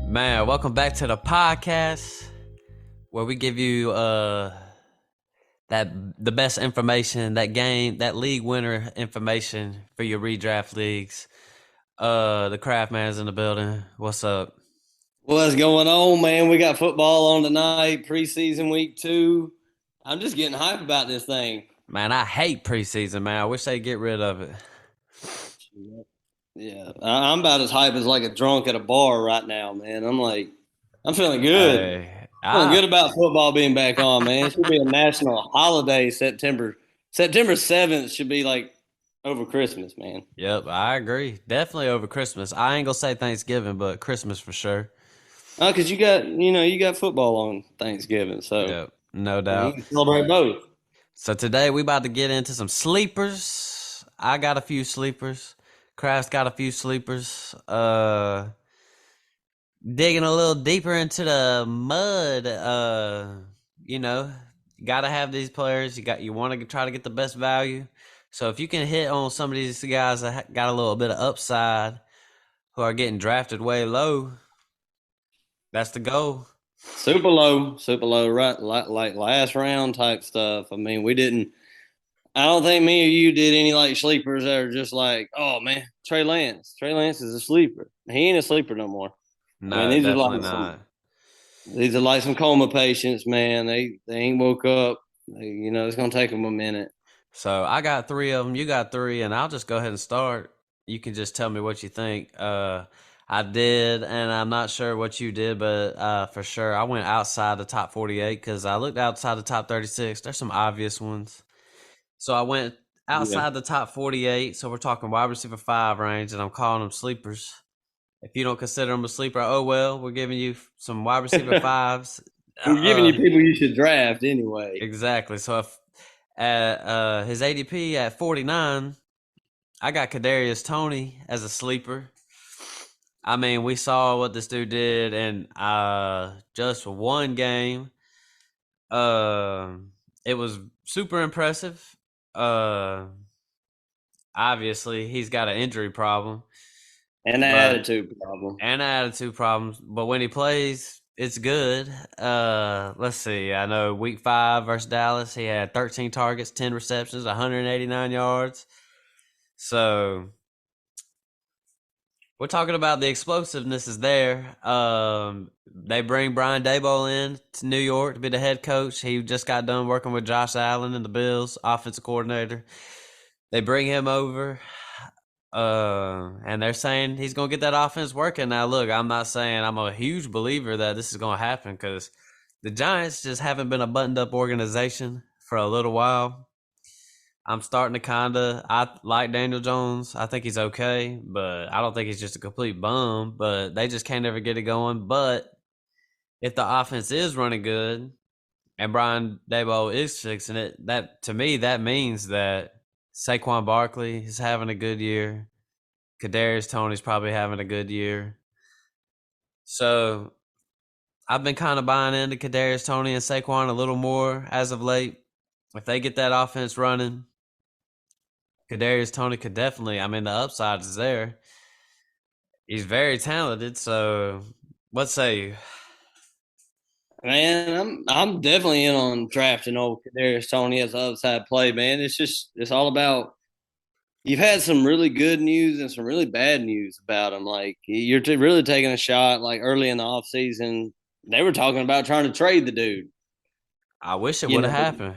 Man, welcome back to the podcast where we give you the best information, that league winner information for your redraft leagues. The Craft Man's in the building. What's up? What's going on, man? We got football on tonight, preseason week 2. I'm just getting hype about this thing. Man, I hate preseason, man. I wish they'd get rid of it. Yeah, I'm about as hype as like a drunk at a bar right now, man. I'm feeling good. Hey, Feeling good about football being back on, man. It should be a national holiday. September 7th should be like over Christmas, man. Yep, I agree. Definitely over Christmas. I ain't gonna say Thanksgiving, but Christmas for sure. Oh, because you got football on Thanksgiving, so Yep, no you doubt. can celebrate both. So today we about to get into some sleepers. I got a few sleepers. Kraft's got a few sleepers. Digging a little deeper into the mud. You gotta have these players. You want to try to get the best value. So if you can hit on some of these guys that got a little bit of upside, who are getting drafted way low, that's the goal. Super low, right? Like last round type stuff. I mean, we didn't. I don't think me or you did any like sleepers that are just like, oh man, Trey Lance. Trey Lance is a sleeper. He ain't a sleeper no more. No, I mean, definitely not. These are like some coma patients, man. They ain't woke up. It's gonna take them a minute. So I got 3 of them. You got 3, and I'll just go ahead and start. You can just tell me what you think. I did, and I'm not sure what you did, but for sure I went outside the top 48 because I looked outside the top 36. There's some obvious ones. So I went outside the top 48. So we're talking wide receiver 5 range, and I'm calling them sleepers. If you don't consider them a sleeper, oh well, we're giving you some wide receiver 5s. We're giving you people you should draft anyway. Exactly. So if at his ADP at 49, I got Kadarius Toney as a sleeper. I mean, we saw what this dude did in just one game. It was super impressive. Obviously, he's got an injury problem. And an attitude problem. And attitude problems. But when he plays, it's good. Let's see. I know week 5 versus Dallas, he had 13 targets, 10 receptions, 189 yards. So we're talking about the explosiveness is there. They bring Brian Daboll in to New York to be the head coach. He just got done working with Josh Allen and the Bills, offensive coordinator. They bring him over. And they're saying he's going to get that offense working. Now, look, I'm not saying I'm a huge believer that this is going to happen because the Giants just haven't been a buttoned-up organization for a little while. I'm starting to I like Daniel Jones. I think he's okay, but I don't think he's just a complete bum. But they just can't ever get it going. But if the offense is running good and Brian Daboll is fixing it, that to me, that means that Saquon Barkley is having a good year. Kadarius Toney's probably having a good year. So I've been kind of buying into Kadarius Toney and Saquon a little more as of late. If they get that offense running, Kadarius Toney could definitely, the upside is there. He's very talented, so what say you? Man, I'm definitely in on drafting old Kadarius Toney as an upside play, man. It's all about. You've had some really good news and some really bad news about him. Like you're really taking a shot. Like early in the offseason, they were talking about trying to trade the dude. I wish it would have happened.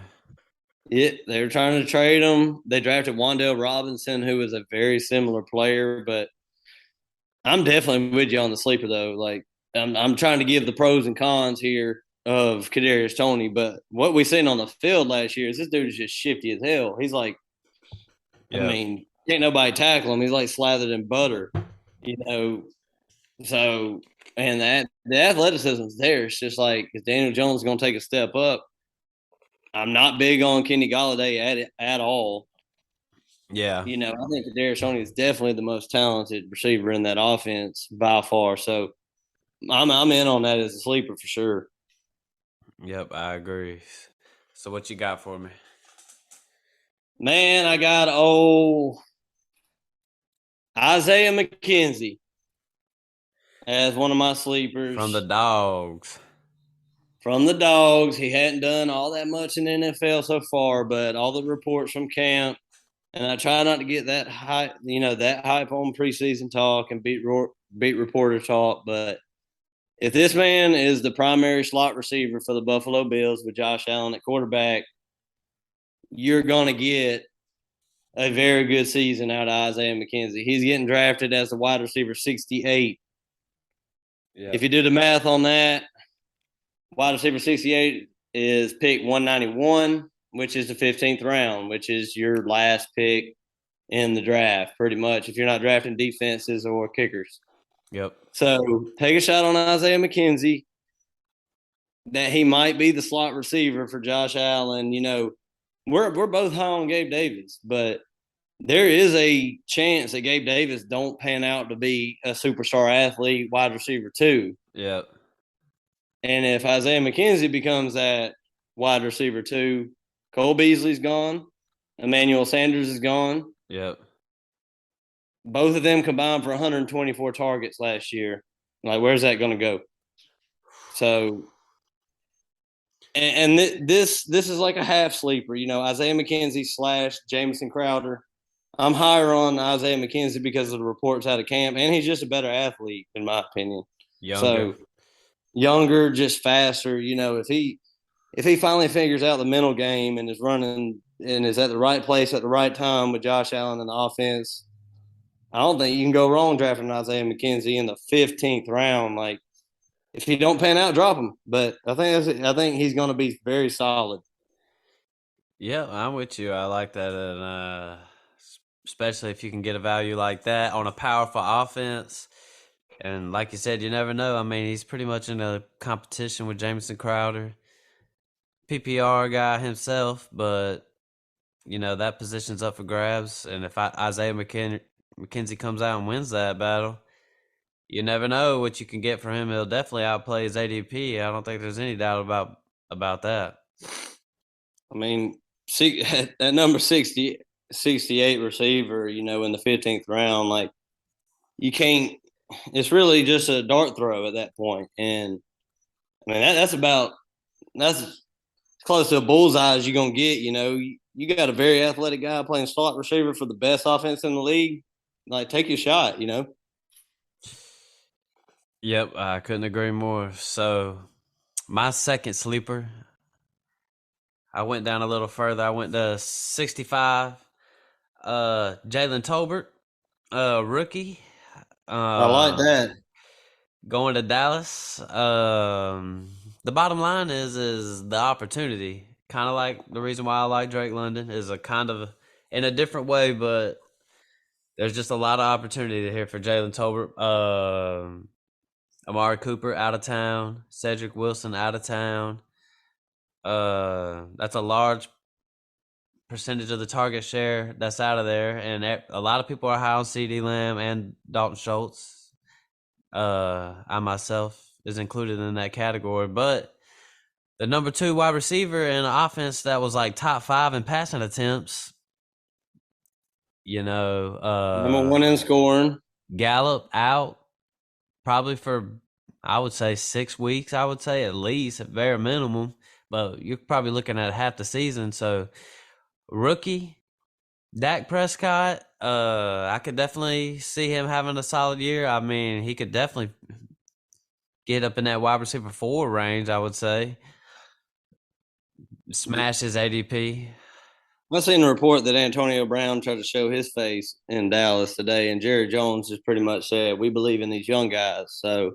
Yeah, they were trying to trade him. They drafted Wan'Dale Robinson, who is a very similar player, but I'm definitely with you on the sleeper though. Like I'm trying to give the pros and cons here of Kadarius Toney, but what we seen on the field last year is this dude is just shifty as hell. He's like, can't nobody tackle him. He's like slathered in butter, So, and the athleticism is there. It's just like if Daniel Jones is going to take a step up. I'm not big on Kenny Golladay at all. Yeah. You know, I think Kadarius Toney is definitely the most talented receiver in that offense by far. So I'm in on that as a sleeper for sure. Yep, I agree. So what you got for me? Man, I got old Isaiah McKenzie as one of my From the sleepers dogs. from the Dogs. He hadn't done all that much in the NFL so far, but all the reports from camp, and I try not to get that hype, that hype on preseason talk and beat reporter talk. But if this man is the primary slot receiver for the Buffalo Bills with Josh Allen at quarterback, you're going to get a very good season out of Isaiah McKenzie. He's getting drafted as the wide receiver 68. Yeah. If you do the math on that, wide receiver 68 is pick 191, which is the 15th round, which is your last pick in the draft, pretty much, if you're not drafting defenses or kickers. Yep. So take a shot on Isaiah McKenzie that he might be the slot receiver for Josh Allen. We're both high on Gabe Davis, but there is a chance that Gabe Davis don't pan out to be a superstar athlete, wide receiver too. Yep. And if Isaiah McKenzie becomes that wide receiver too, Cole Beasley's gone, Emmanuel Sanders is gone. Yep. Both of them combined for 124 targets last year. Like, where's that going to go? So, this is like a half sleeper. Isaiah McKenzie / Jamison Crowder. I'm higher on Isaiah McKenzie because of the reports out of camp, and he's just a better athlete, in my opinion. Younger. So younger, just faster. If he finally figures out the mental game and is running and is at the right place at the right time with Josh Allen and the offense, I don't think you can go wrong drafting Isaiah McKenzie in the 15th round. Like, if he don't pan out, drop him. But I think he's going to be very solid. Yeah, I'm with you. I like that, and especially if you can get a value like that on a powerful offense. And like you said, you never know. I mean, he's pretty much in a competition with Jameson Crowder, PPR guy himself, but that position's up for grabs. And if Isaiah McKenzie comes out and wins that battle, you never know what you can get from him. He'll definitely outplay his ADP. I don't think there's any doubt about that. I mean, see, at number 68 receiver, in the 15th round, like, you can't, it's really just a dart throw at that point. And I mean, that's as close to a bullseye as you're going to get. You got a very athletic guy playing slot receiver for the best offense in the league. Like, take your shot. Yep, I couldn't agree more. So, my second sleeper, I went down a little further. I went to 65. Jalen Tolbert, rookie. I like Uh, that. Going to Dallas. The bottom line is the opportunity. Kind of like the reason why I like Drake London is a kind of in a different way, but there's just a lot of opportunity here for Jalen Tolbert. Amari Cooper out of town, Cedric Wilson out of town. That's a large percentage of the target share that's out of there, and a lot of people are high on CD Lamb and Dalton Schultz. I myself is included in that category, but the number 2 wide receiver in an offense that was like top 5 in passing attempts, Number one in scoring. Gallup out probably for, I would say, 6 weeks. I would say at least at bare minimum, but you're probably looking at half the season. So rookie Dak Prescott, I could definitely see him having a solid year. I mean, he could definitely get up in that wide receiver 4 range, I would say. Smash his ADP. I seen a report that Antonio Brown tried to show his face in Dallas today, and Jerry Jones has pretty much said, we believe in these young guys. So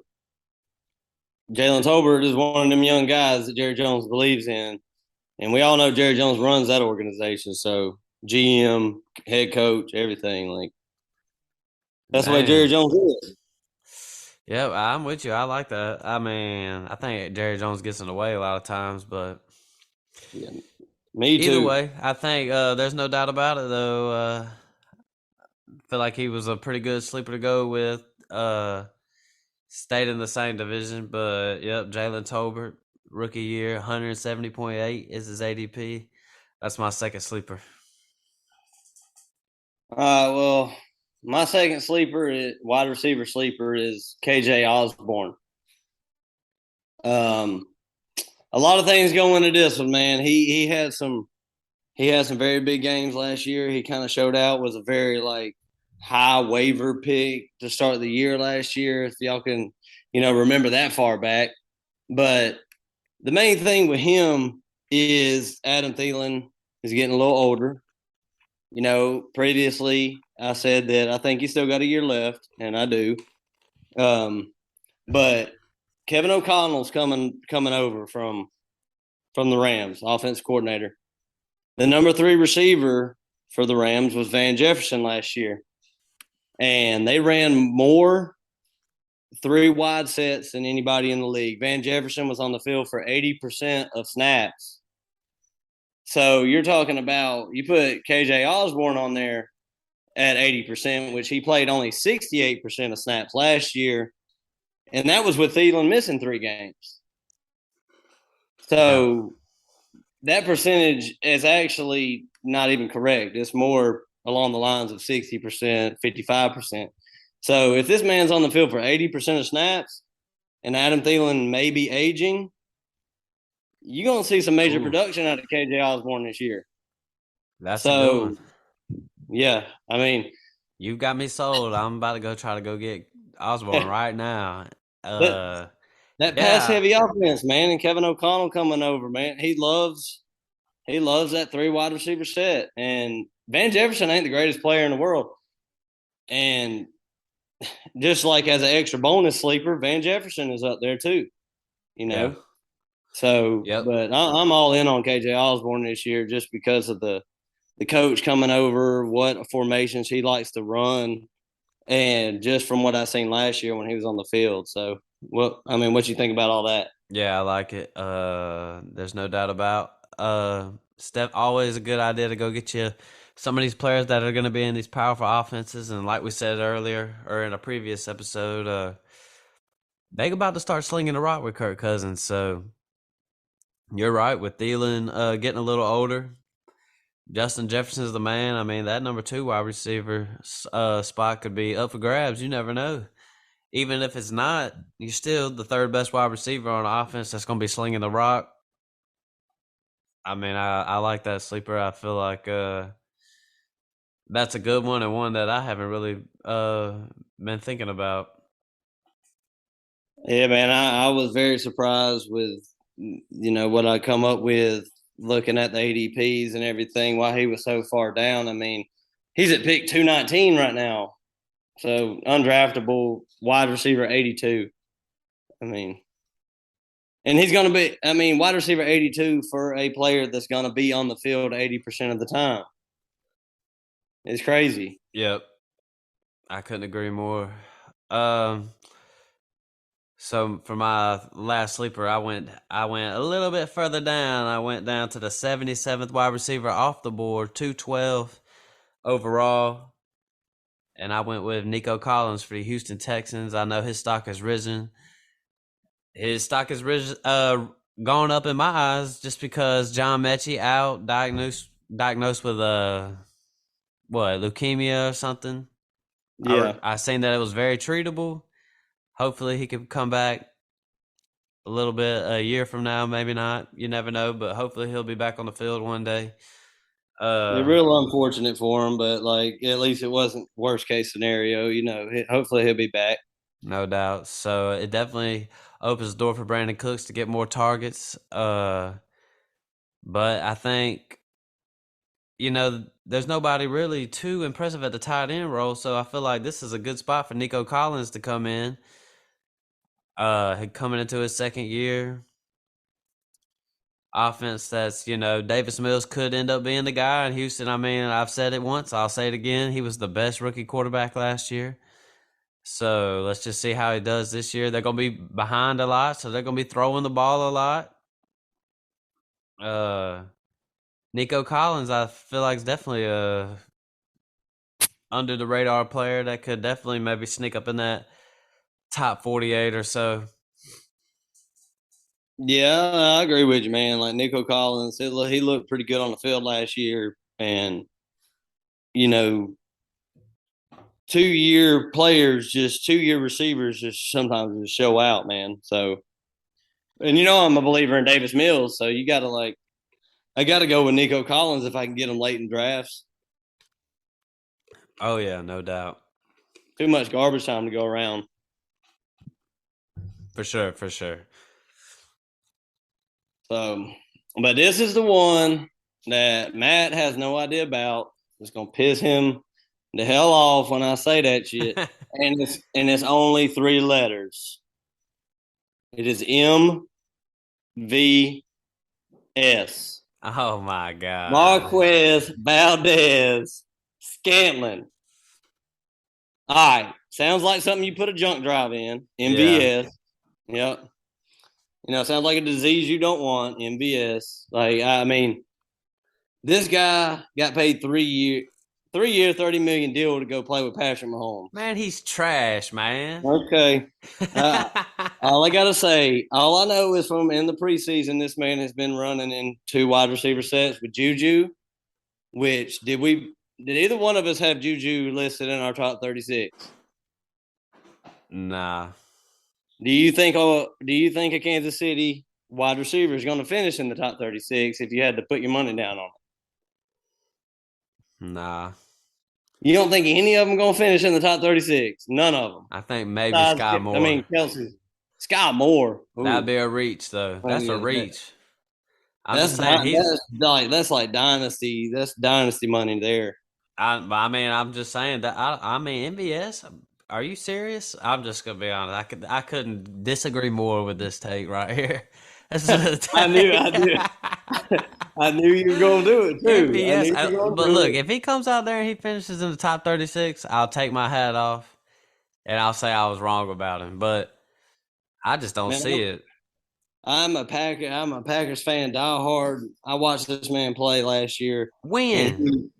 Jalen Tolbert is one of them young guys that Jerry Jones believes in. And we all know Jerry Jones runs that organization. So GM, head coach, everything. Like, that's the way Jerry Dang. Jones is. Yeah, I'm with you. I like that. I mean, I think Jerry Jones gets in the way a lot of times, but Yeah, me either too. way, I think there's no doubt about it, though. Feel like he was a pretty good sleeper to go with. Stayed in the same division, but yep, Jalen Tolbert, rookie year, 170.8 is his ADP. That's my second sleeper. Well, my second sleeper, wide receiver sleeper, is KJ Osborne. Um, a lot of things go into this one, man. He had some very big games last year. He kind of showed out. Was a very like high waiver pick to start the year last year. If y'all can, remember that far back. But the main thing with him is Adam Thielen is getting a little older. Previously I said that I think he's still got a year left, and I do. But Kevin O'Connell's coming over from the Rams, offense coordinator. The number 3 receiver for the Rams was Van Jefferson last year, and they ran more 3 wide sets than anybody in the league. Van Jefferson was on the field for 80% of snaps. So you're talking about, you put KJ Osborne on there at 80%, which he played only 68% of snaps last year, and that was with Thielen missing 3 games. Yeah. So that percentage is actually not even correct. It's more along the lines of 60%, 55%. So if this man's on the field for 80% of snaps and Adam Thielen may be aging, you're going to see some major Ooh, production out of KJ Osborne this year. that's a good one. So, yeah, I mean, You got me sold. I'm about to go try to go get Osborne right now. that, Uh, that pass yeah, heavy offense, man, and Kevin O'Connell coming over, man, he loves that 3 wide receiver set. And Van Jefferson ain't the greatest player in the world. And just like as an extra bonus sleeper, Van Jefferson is up there too, you yeah, know. So, yep. but I'm all in on KJ Osborne this year just because of the coach coming over, what formations he likes to run, and just from what I seen last year when he was on the field. So, what you think about all that? Yeah, I like it. There's no doubt about. Steph, always a good idea to go get you some of these players that are going to be in these powerful offenses. And like we said earlier, or in a previous episode, they about to start slinging the rock with Kirk Cousins. So you're right with Thielen getting a little older. Justin Jefferson's the man. I mean, that number 2 wide receiver spot could be up for grabs. You never know. Even if it's not, you're still the third best wide receiver on offense that's going to be slinging the rock. I mean, I like that sleeper. I feel like that's a good one and one that I haven't really been thinking about. Yeah, man, I was very surprised with what I come up with looking at the ADPs and everything. Why he was so far down. I mean, he's at pick 219 right now, so undraftable wide receiver 82. I mean, and he's going to be. I mean, wide receiver 82 for a player that's going to be on the field 80% of the time. It's crazy. Yep, I couldn't agree more. Um, so for my last sleeper, I went a little bit further down. I went down to the 77th wide receiver off the board, 212 overall, and I went with Nico Collins for the Houston Texans. I know his stock has risen. His stock has risen, gone up in my eyes just because John Mechie out diagnosed with leukemia or something. Yeah, I seen that it was very treatable. Hopefully he could come back a little bit a year from now, maybe not. You never know, but hopefully he'll be back on the field one day. it's Uh, real unfortunate for him, but like at least it wasn't worst case scenario. Hopefully he'll be back. no doubt. So it definitely opens the door for Brandon Cooks to get more targets. But I think there's nobody really too impressive at the tight end role, so I feel like this is a good spot for Nico Collins to come in. Coming into his second year, offense that's Davis Mills could end up being the guy in Houston. I mean, I've said it once, I'll say it again. He was the best rookie quarterback last year. So let's just see how he does this year. They're gonna be behind a lot, so they're gonna be throwing the ball a lot. Uh, Nico Collins, I feel like is definitely under the radar player that could definitely maybe sneak up in that top 48 or so. Yeah, I agree with you, man. Like Nico Collins, he looked pretty good on the field last year, and you know, 2 year players, just 2 year receivers, just sometimes just show out, man. So, and I'm a believer in Davis Mills, so you got to I got to go with Nico Collins if I can get him late in drafts. Oh yeah, no doubt. Too much garbage time to go around. For sure, for sure. So, but this is the one that Matt has no idea about. It's gonna piss him the hell off when I say that shit. And it's only 3 letters. It is MVS. Oh my god. Marquez Valdez Scantling. All right. Sounds like something you put a junk drive in. Yeah. MVS. Yep. Sounds like a disease you don't want. MVS. Like, I mean, this guy got paid 3 year, 30 million deal to go play with Patrick Mahomes. Man, he's trash, man. Okay. Uh, all I gotta say, all I know is from in the preseason, this man has been running in 2 wide receiver sets with Juju. Which did either one of us have Juju listed in our top 36? Nah. Do you think a Kansas City wide receiver is going to finish in the top 36 if you had to put your money down on it? Nah. You don't think any of them going to finish in the top 36? None of them. I think maybe Besides, Sky I Moore. mean, Kelsey. Sky Moore. That'd Ooh. be a reach, though. That's a reach. I'm just That's saying he's. that's like dynasty. That's dynasty money there. I mean, I'm just saying that. I mean, MVS. Are you serious? I'm just gonna be honest. I couldn't disagree more with this take right here. I knew I knew you were gonna do it too. I MVS. knew you were gonna But do look, it. if he comes out there and he finishes in the top 36, I'll take my hat off and I'll say I was wrong about him. But I just don't Man, see it. I'm a Packers fan, die hard. I watched this man play last year, and Win.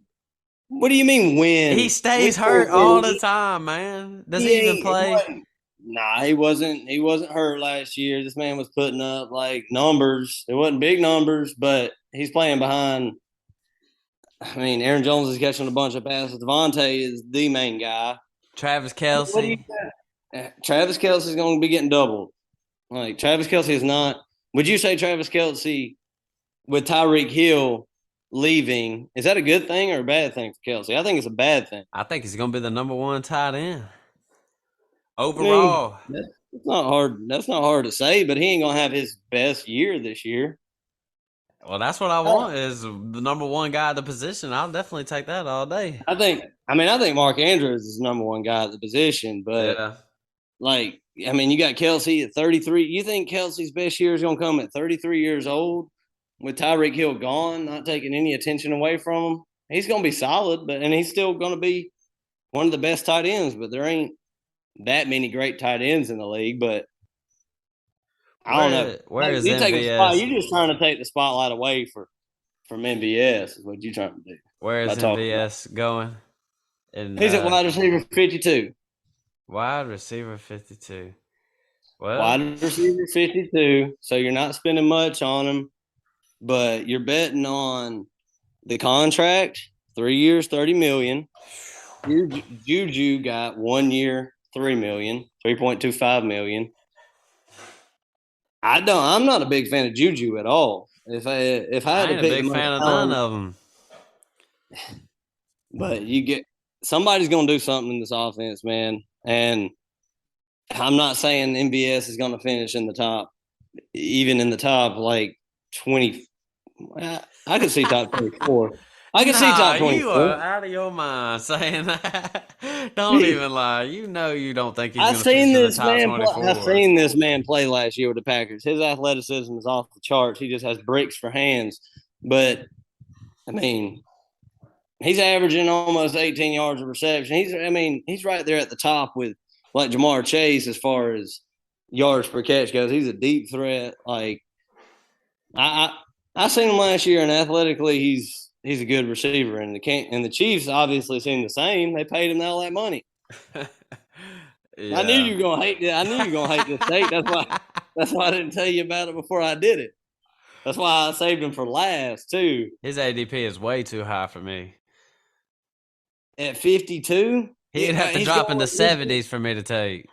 what do you mean He win? stays hurt all the time, man. Does he even He play? wasn't. Nah, he wasn't. He wasn't hurt last year. This man was putting up like numbers. It wasn't big numbers, but he's playing behind. I mean, Aaron Jones is catching a bunch of passes. Devontae is the main guy. Travis What do you Kelsey. got? Travis Kelsey is going to be getting doubled. Like Travis Kelsey is not. Would you say Travis Kelsey with Tyreek Hill leaving, is that a good thing or a bad thing for Kelsey? I think it's a bad thing. I think he's gonna be the number one tight end I mean, overall. that's not hard. That's not hard to say, but he ain't gonna have his best year this year. Well, that's what I want is the number one guy at the position. I'll definitely take that all day. I think. I mean, I think Mark Andrews is the number one guy at the position, but Yeah. like, I mean, you got Kelsey at 33. You think Kelsey's best year is gonna come at 33 years old with Tyreek Hill gone, not taking any attention away from him? He's gonna be solid, and he's still gonna be one of the best tight ends. But there ain't that many great tight ends in the league, but I don't know. Where is You take a spot. MVS? You're just trying to take the spotlight away from MVS. Is what you're trying to do. Where By is talking about. MVS going? And He's at wide receiver 52. wide receiver 52. Well, Wide receiver 52. So you're not spending much on him, but you're betting on the contract. 3 years, 30 million. Juju got 1 year, 3 million, 3.25 million. I'm not a big fan of Juju at all. If I had I to ain't a pick the big most fan of none talented, of them. but you get somebody's going to do something in this offense, man. And I'm not saying MVS is going to finish in the top, even in the top like 20. I could see top 24. I could see Nah, top you are 24. out of your mind saying that. Don't even lie. You know you don't think he's I going to finish seen in the this top man. I 24. seen this man play last year with the Packers. His athleticism is off the charts. He just has bricks for hands. But I mean, he's averaging almost 18 yards of reception. He's right there at the top with like Jamar Chase as far as yards per catch goes. He's a deep threat. Like I seen him last year, and athletically, he's a good receiver, and the Chiefs obviously seem the same. They paid him all that money. I knew Yeah. you were gonna hate it. I knew you were gonna hate this state. That's why I didn't tell you about it before I did it. That's why I saved him for last too. His ADP is way too high for me. At 52, He'd have to he's drop in the going. 70s for me to take.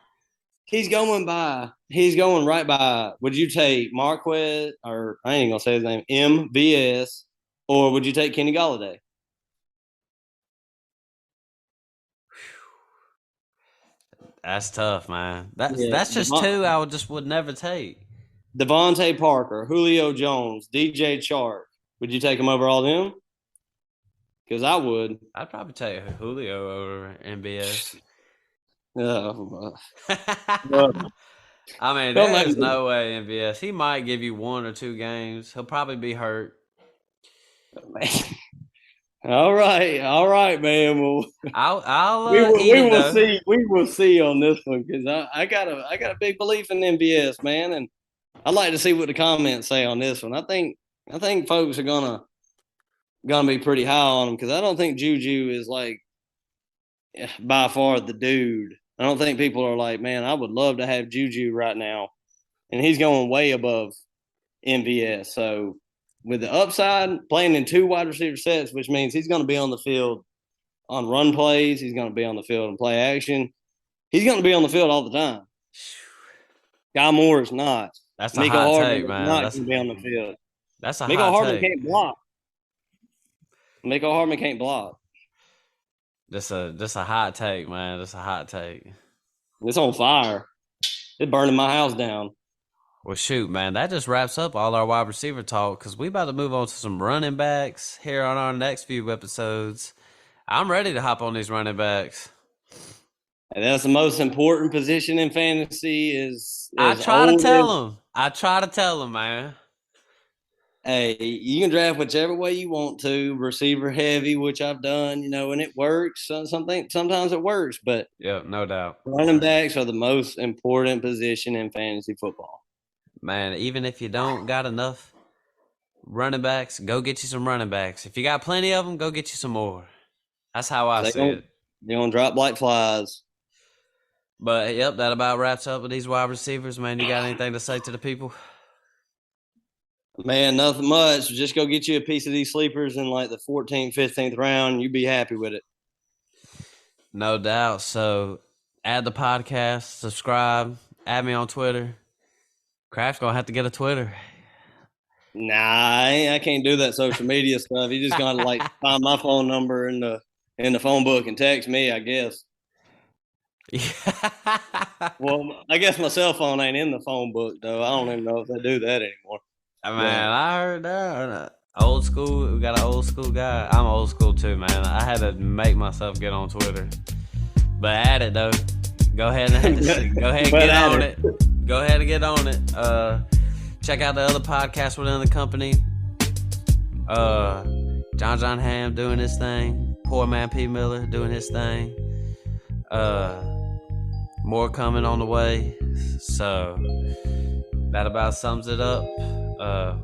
He's going by. He's going right by. Would you take Marquez or I ain't gonna say his name MVS, or would you take Kenny Galladay? That's tough, man. That's Yeah, that's just two I would never take. Devontae Parker, Julio Jones, DJ Chark. Would you take him over all them? Because I would. I'd probably take Julio over MBS. Uh, I mean, don't there's make no way MBS. He might give you 1 or 2 games. He'll probably be hurt. me. All right, man. Well, I'll eat we it will though. see. We will see on this one because I got a big belief in MBS, man, and I'd like to see what the comments say on this one. I think folks are gonna be pretty high on him because I don't think Juju is like by far the dude. I don't think people are like, man, I would love to have Juju right now, and he's going way above MVS. So with the upside, playing in 2 wide receiver sets, which means he's going to be on the field on run plays, he's going to be on the field and play action. He's going to be on the field all the time. Guy Moore is not. That's a Miko hot Hardman take, is man. not going to be on the field. That's a Miko hot Hardman take. can't block. Miko Hardman can't block. That's a hot take, man. That's a hot take. It's on fire. It's burning my house down. Well, shoot, man, that just wraps up all our wide receiver talk because we about to move on to some running backs here on our next few episodes. I'm ready to hop on these running backs. And that's the most important position in fantasy is I as try to old as tell them. I try to tell them, man. hey, you can draft whichever way you want to, receiver heavy, which I've done, and it works. Sometimes it works, but Yep, no doubt. running backs are the most important position in fantasy football. Man, even if you don't got enough running backs, go get you some running backs. If you got plenty of them, go get you some more. That's how I They see don't it. they're gonna drop like flies. But yep, that about wraps up with these wide receivers, man. You got anything to say to the people? Man, nothing much. Just go get you a piece of these sleepers in like the 14th, 15th round. You'd be happy with it. No doubt. So add the podcast, subscribe, add me on Twitter. Kraft's gonna have to get a Twitter. Nah, I can't do that social media stuff. You just gotta like find my phone number in the phone book and text me, I guess. Well, I guess my cell phone ain't in the phone book though. I don't even know if they do that anymore. Man, I heard that. Old school. We got an old school guy. I'm old school too, man. I had to make myself get on Twitter. But add it though. Go ahead and get on it. Go ahead and get on it. Check out the other podcasts within the company. John Hamm doing his thing. Poor Man P Miller doing his thing. More coming on the way. So that about sums it up.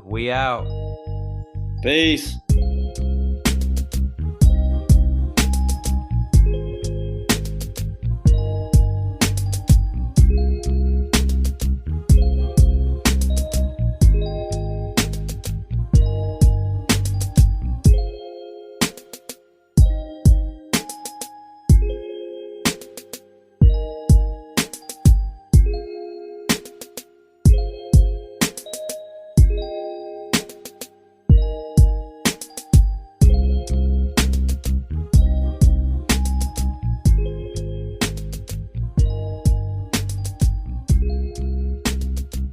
We out. Peace.